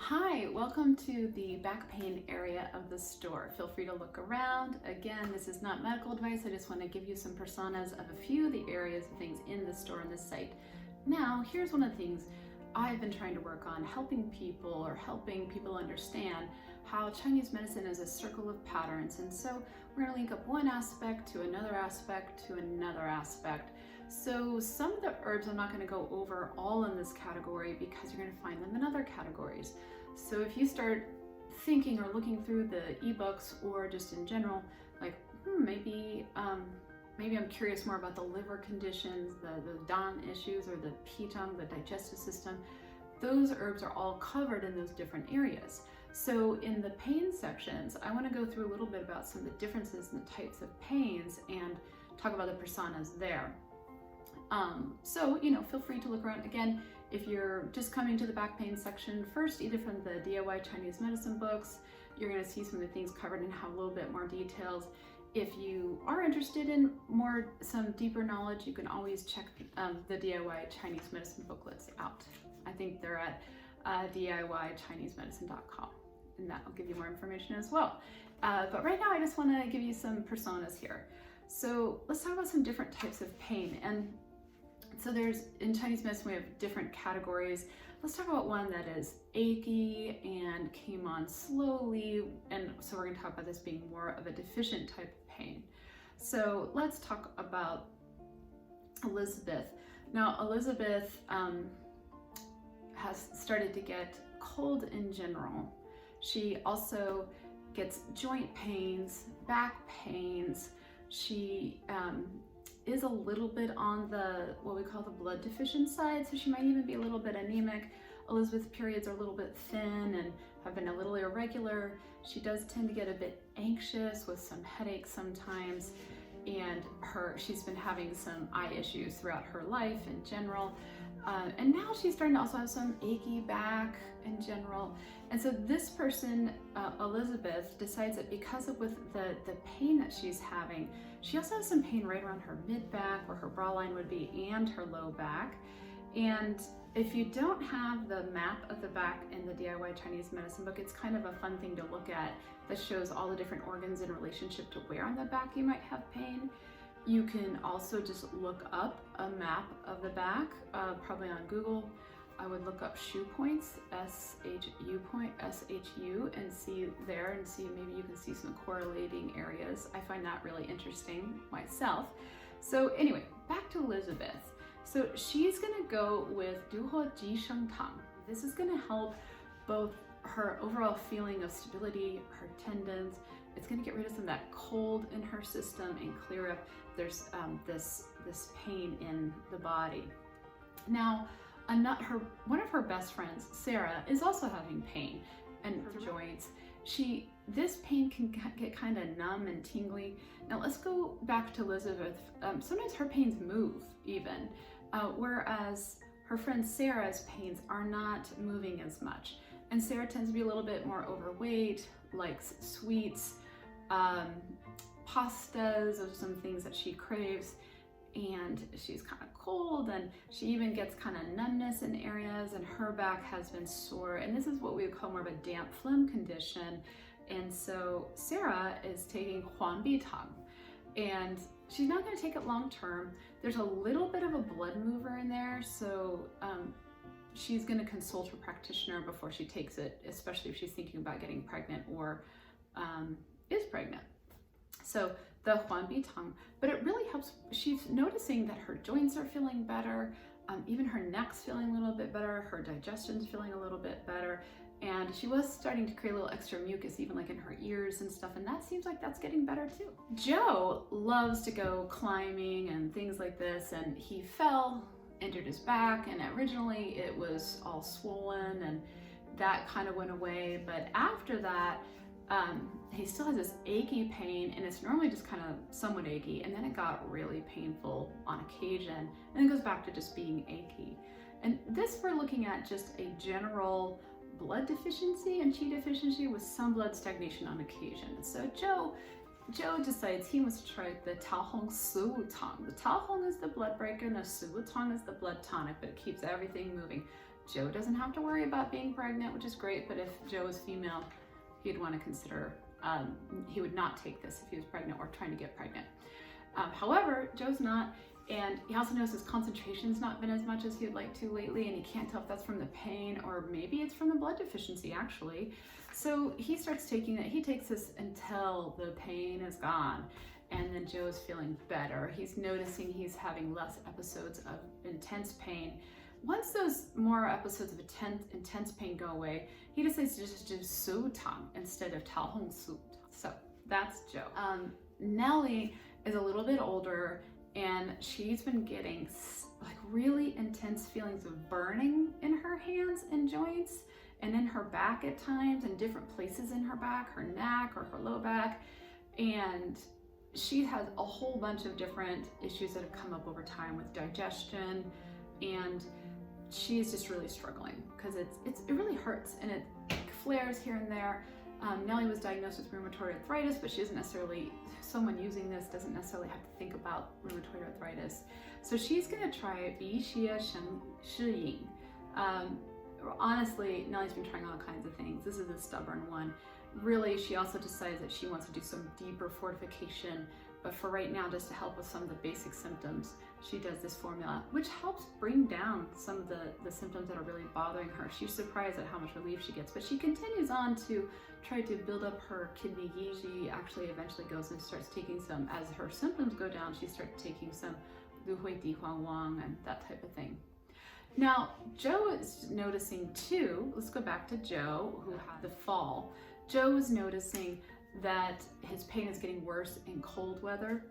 Hi, welcome to the back pain area of the store. Feel free to look around. Again, this is not medical advice. I just want to give you some personas of a few of the areas and things in the store on this site. Now, here's one of the things I've been trying to work on, helping people understand how Chinese medicine is a circle of patterns. And so we're going to link up one aspect to another aspect to another aspect. So some of the herbs I'm not going to go over all in this category because you're going to find them in other categories. So if you start thinking or looking through the ebooks or just in general, like maybe I'm curious more about the liver conditions, the Dan issues, or the Pitang, the digestive system. Those herbs are all covered in those different areas. So in the pain sections, I want to go through a little bit about some of the differences in the types of pains and talk about the personas there. So, feel free to look around. Again, if you're just coming to the back pain section first, either from the DIY Chinese medicine books, you're going to see some of the things covered and have a little bit more details. If you are interested in some deeper knowledge, you can always check the DIY Chinese medicine booklets out. I think they're at DIYChineseMedicine.com, and that will give you more information as well. But right now, I just want to give you some personas here. So let's talk about some different types of pain. And so in Chinese medicine, we have different categories. Let's talk about one that is achy and came on slowly. And so we're going to talk about this being more of a deficient type of pain. So let's talk about Elizabeth. Now, Elizabeth has started to get cold in general. She also gets joint pains, back pains. She is a little bit on what we call the blood deficient side, so she might even be a little bit anemic. Elizabeth's periods are a little bit thin and have been a little irregular. She does tend to get a bit anxious with some headaches sometimes, and she's been having some eye issues throughout her life in general. And now she's starting to also have some achy back in general. And so this person, Elizabeth, decides that because of the pain that she's having, she also has some pain right around her mid-back where her bra line would be and her low back. And if you don't have the map of the back in the DIY Chinese medicine book, it's kind of a fun thing to look at that shows all the different organs in relationship to where on the back you might have pain. You can also just look up a map of the back, probably on Google. I would look up SHU points, SHU, and see there and see maybe you can see some correlating areas. I find that really interesting myself. So anyway, back to Elizabeth. So she's gonna go with Duhe Ji Sheng Tang. This is gonna help both her overall feeling of stability, her tendons. It's going to get rid of some of that cold in her system and clear up this pain in the body. Now, one of her best friends, Sarah, is also having pain in her joints. This pain can get kind of numb and tingly. Now let's go back to Elizabeth. Sometimes her pains move even, whereas her friend Sarah's pains are not moving as much. And Sarah tends to be a little bit more overweight, likes sweets, pastas, those are some things that she craves, and she's kind of cold, and she even gets kind of numbness in areas, and her back has been sore, and this is what we would call more of a damp phlegm condition. And so Sarah is taking Huangbi Tang, and she's not going to take it long term. There's a little bit of a blood mover in there, so she's going to consult her practitioner before she takes it, especially if she's thinking about getting pregnant or is pregnant. So the Huangbi Tang, but it really helps. She's noticing that her joints are feeling better, even her neck's feeling a little bit better, her digestion's feeling a little bit better, and she was starting to create a little extra mucus even like in her ears and stuff, and that seems like that's getting better too. Joe loves to go climbing and things like this, and he fell, injured his back, and originally it was all swollen and that kind of went away, but after that he still has this achy pain, and it's normally just kind of somewhat achy, and then it got really painful on occasion, and then it goes back to just being achy. And this, we're looking at just a general blood deficiency and qi deficiency with some blood stagnation on occasion. So Joe decides he wants to try the Taohong Siwu Tang. The Taohong is the blood breaker and the Siwu Tang is the blood tonic, but it keeps everything moving. Joe doesn't have to worry about being pregnant, which is great, but if Joe is female, he'd want to consider, he would not take this if he was pregnant or trying to get pregnant. However, Joe's not, and he also knows his concentration's not been as much as he'd like to lately, and he can't tell if that's from the pain or maybe it's from the blood deficiency actually. So he starts taking it. He takes this until the pain is gone, and then Joe is feeling better. He's noticing he's having less episodes of intense pain. Once those more episodes of intense pain go away, he decides to just do su tang instead of tao hong su. So that's Joe. Nellie is a little bit older, and she's been getting like really intense feelings of burning in her hands and joints and in her back at times, in different places in her back, her neck or her low back. And she has a whole bunch of different issues that have come up over time with digestion, and she's just really struggling because it really hurts and it flares here and there. Nellie was diagnosed with rheumatoid arthritis, but she doesn't necessarily, someone using this doesn't necessarily have to think about rheumatoid arthritis. So she's gonna try Bi Xie Shen Shi Ying. Honestly, Nellie's been trying all kinds of things. This is a stubborn one. Really, she also decides that she wants to do some deeper fortification, but for right now, just to help with some of the basic symptoms, she does this formula, which helps bring down some of the symptoms that are really bothering her. She's surprised at how much relief she gets, but she continues on to try to build up her kidney yi. She actually eventually goes and starts taking some, as her symptoms go down, she starts taking some Lu Hui Di Huang Wang and that type of thing. Now, Joe is noticing too, let's go back to Joe, who had the fall. Joe is noticing that his pain is getting worse in cold weather.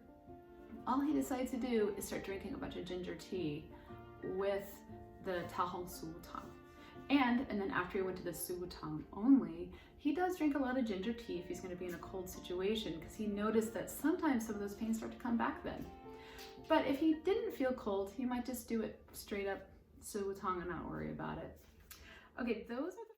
All he decides to do is start drinking a bunch of ginger tea with the Tao Hong Su Tang. And then after he went to the Su Tang only, he does drink a lot of ginger tea if he's going to be in a cold situation, because he noticed that sometimes some of those pains start to come back then. But if he didn't feel cold, he might just do it straight up Su Tang and not worry about it. Okay, those are the